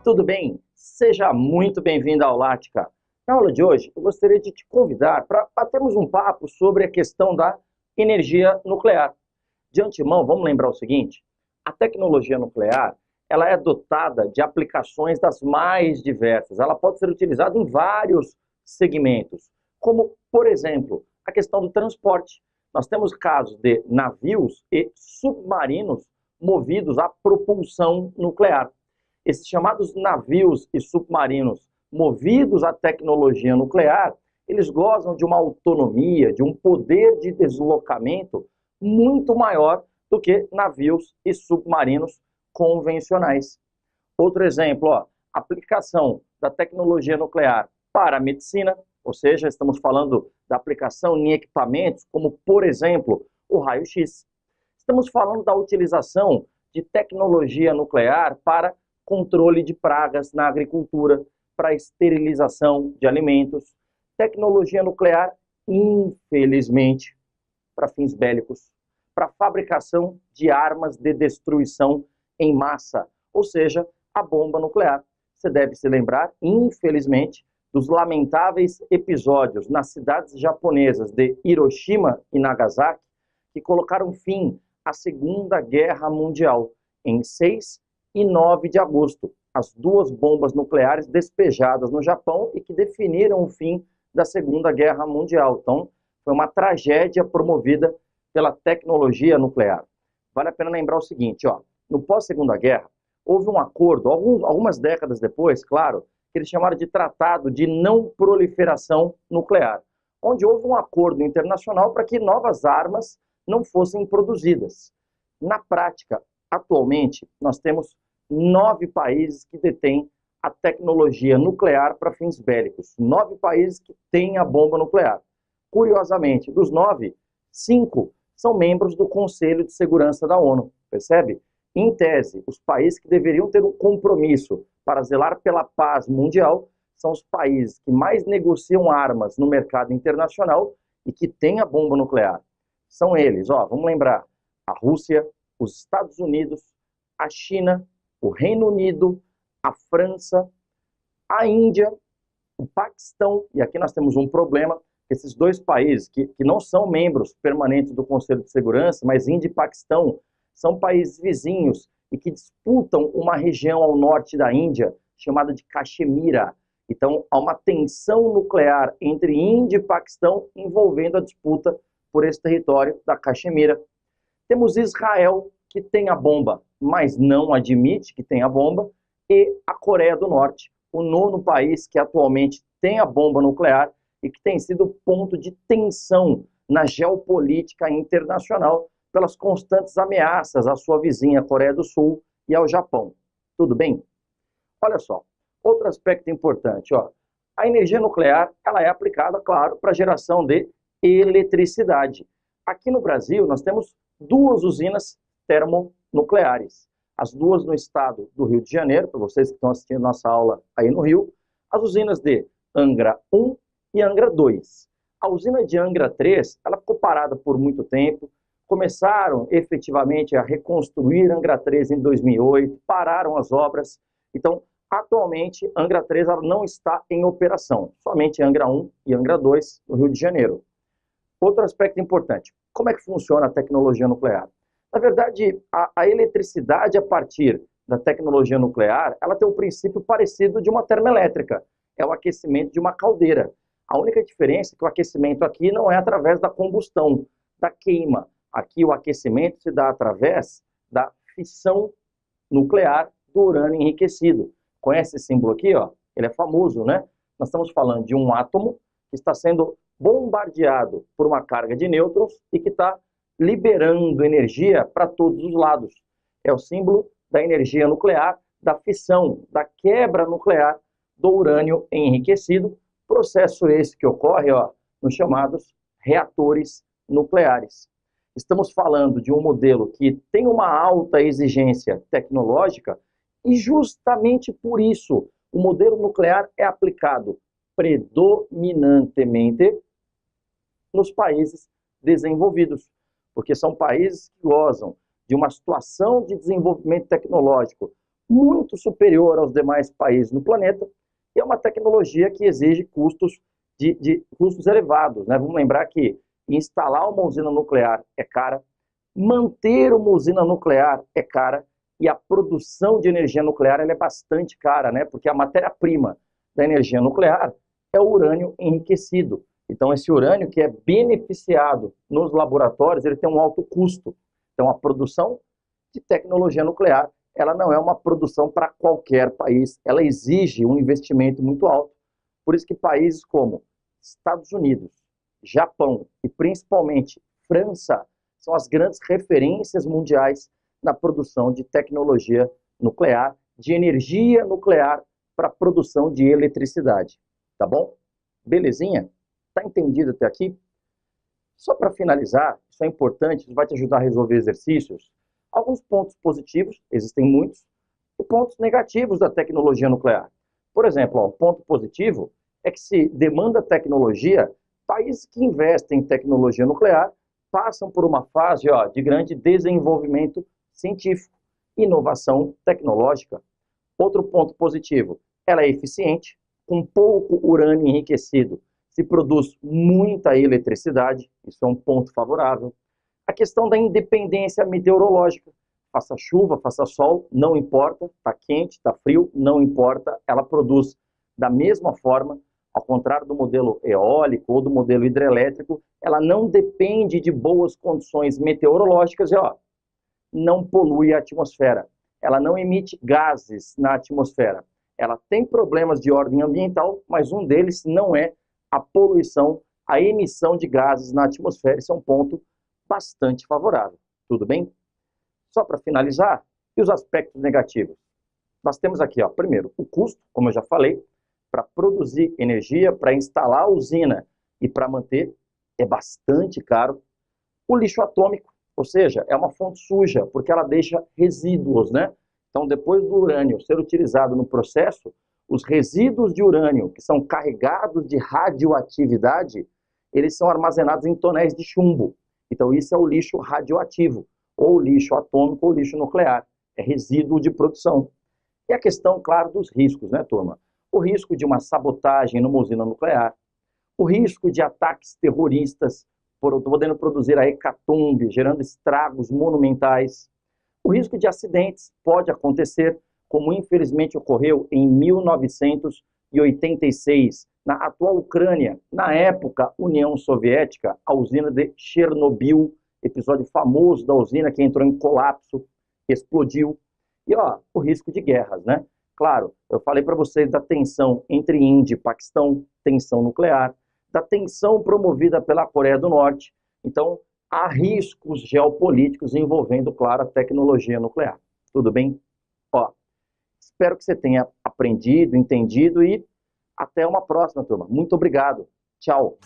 tudo bem? Seja muito bem-vindo ao Lática. Na aula de hoje, eu gostaria de te convidar para batermos um papo sobre a questão da energia nuclear. De antemão, vamos lembrar o seguinte: a tecnologia nuclear ela é dotada de aplicações das mais diversas. Ela pode ser utilizada em vários segmentos, como, por exemplo, a questão do transporte. Nós temos casos de navios e submarinos movidos a propulsão nuclear. Esses chamados navios e submarinos movidos à tecnologia nuclear, eles gozam de uma autonomia, de um poder de deslocamento muito maior do que navios e submarinos convencionais. Outro exemplo, aplicação da tecnologia nuclear para a medicina, ou seja, estamos falando da aplicação em equipamentos como, por exemplo, o raio-x. Estamos falando da utilização de tecnologia nuclear para controle de pragas na agricultura, para esterilização de alimentos. Tecnologia nuclear, infelizmente, para fins bélicos, para fabricação de armas de destruição em massa, ou seja, a bomba nuclear. Você deve se lembrar, infelizmente, dos lamentáveis episódios nas cidades japonesas de Hiroshima e Nagasaki, que colocaram fim à Segunda Guerra Mundial, em 6 e 9 de agosto, as duas bombas nucleares despejadas no Japão e que definiram o fim da Segunda Guerra Mundial. Então, foi uma tragédia promovida pela tecnologia nuclear. Vale a pena lembrar o seguinte, no pós-Segunda Guerra, houve um acordo, algumas décadas depois, claro, que eles chamaram de Tratado de Não Proliferação Nuclear, onde houve um acordo internacional para que novas armas não fossem produzidas. Na prática, atualmente, nós temos 9 países que detêm a tecnologia nuclear para fins bélicos. 9 países que têm a bomba nuclear. Curiosamente, dos 9, 5 são membros do Conselho de Segurança da ONU, percebe? Em tese, os países que deveriam ter um compromisso para zelar pela paz mundial são os países que mais negociam armas no mercado internacional e que têm a bomba nuclear. São eles, vamos lembrar, a Rússia, os Estados Unidos, a China, o Reino Unido, a França, a Índia, o Paquistão, e aqui nós temos um problema, esses dois países que não são membros permanentes do Conselho de Segurança, mas Índia e Paquistão, são países vizinhos e que disputam uma região ao norte da Índia, chamada de Caxemira. Então, há uma tensão nuclear entre Índia e Paquistão envolvendo a disputa por esse território da Caxemira. Temos Israel, que tem a bomba, mas não admite que tem a bomba, e a Coreia do Norte, o 9º país que atualmente tem a bomba nuclear e que tem sido ponto de tensão na geopolítica internacional pelas constantes ameaças à sua vizinha Coreia do Sul e ao Japão. Tudo bem? Olha só, outro aspecto importante, a energia nuclear ela é aplicada, claro, para a geração de eletricidade. Aqui no Brasil, nós temos 2 usinas termonucleares. As 2 no estado do Rio de Janeiro, para vocês que estão assistindo nossa aula aí no Rio, as usinas de Angra 1 e Angra 2. A usina de Angra 3, ela ficou parada por muito tempo, começaram efetivamente a reconstruir Angra 3 em 2008, pararam as obras, então atualmente Angra 3 ela não está em operação, somente Angra 1 e Angra 2 no Rio de Janeiro. Outro aspecto importante, como é que funciona a tecnologia nuclear? Na verdade, a eletricidade a partir da tecnologia nuclear, ela tem um princípio parecido de uma termoelétrica, é o aquecimento de uma caldeira. A única diferença é que o aquecimento aqui não é através da combustão, da queima. Aqui o aquecimento se dá através da fissão nuclear do urânio enriquecido. Conhece esse símbolo aqui? Ele é famoso, né? Nós estamos falando de um átomo que está sendo bombardeado por uma carga de nêutrons e que está liberando energia para todos os lados. É o símbolo da energia nuclear, da fissão, da quebra nuclear do urânio enriquecido, processo esse que ocorre nos chamados reatores nucleares. Estamos falando de um modelo que tem uma alta exigência tecnológica e justamente por isso o modelo nuclear é aplicado predominantemente nos países desenvolvidos, porque são países que gozam de uma situação de desenvolvimento tecnológico muito superior aos demais países no planeta e é uma tecnologia que exige custos custos elevados, né? Vamos lembrar que instalar uma usina nuclear é cara, manter uma usina nuclear é cara e a produção de energia nuclear ela é bastante cara, né? Porque a matéria-prima da energia nuclear é o urânio enriquecido. Então, esse urânio que é beneficiado nos laboratórios, ele tem um alto custo. Então, a produção de tecnologia nuclear, ela não é uma produção para qualquer país. Ela exige um investimento muito alto. Por isso que países como Estados Unidos, Japão e principalmente França são as grandes referências mundiais na produção de tecnologia nuclear, de energia nuclear para a produção de eletricidade. Tá bom? Belezinha? Tá entendido até aqui? Só para finalizar, isso é importante, isso vai te ajudar a resolver exercícios. Alguns pontos positivos, existem muitos, e pontos negativos da tecnologia nuclear. Por exemplo, um ponto positivo é que se demanda tecnologia, países que investem em tecnologia nuclear passam por uma fase de grande desenvolvimento científico, inovação tecnológica. Outro ponto positivo, ela é eficiente, com pouco urânio enriquecido, se produz muita eletricidade, isso é um ponto favorável. A questão da independência meteorológica, faça chuva, faça sol, não importa, está quente, está frio, não importa, ela produz da mesma forma, ao contrário do modelo eólico ou do modelo hidrelétrico, ela não depende de boas condições meteorológicas e não polui a atmosfera, ela não emite gases na atmosfera, ela tem problemas de ordem ambiental, mas um deles não é a poluição, a emissão de gases na atmosfera, isso é um ponto bastante favorável. Tudo bem? Só para finalizar, e os aspectos negativos? Nós temos aqui, primeiro, o custo, como eu já falei, para produzir energia, para instalar a usina e para manter, é bastante caro. O lixo atômico, ou seja, é uma fonte suja, porque ela deixa resíduos, né? Então, depois do urânio ser utilizado no processo, os resíduos de urânio, que são carregados de radioatividade, eles são armazenados em tonéis de chumbo. Então, isso é o lixo radioativo, ou lixo atômico, ou lixo nuclear. É resíduo de produção. E a questão, claro, dos riscos, né, turma? O risco de uma sabotagem numa usina nuclear, o risco de ataques terroristas, podendo produzir a hecatombe, gerando estragos monumentais. O risco de acidentes pode acontecer, como infelizmente ocorreu em 1986, na atual Ucrânia, na época União Soviética, a usina de Chernobyl, episódio famoso da usina que entrou em colapso, explodiu. E o risco de guerras, né? Claro, eu falei para vocês da tensão entre Índia e Paquistão, tensão nuclear, da tensão promovida pela Coreia do Norte. Então, há riscos geopolíticos envolvendo, claro, a tecnologia nuclear. Tudo bem? Espero que você tenha aprendido, entendido e até uma próxima, turma. Muito obrigado. Tchau.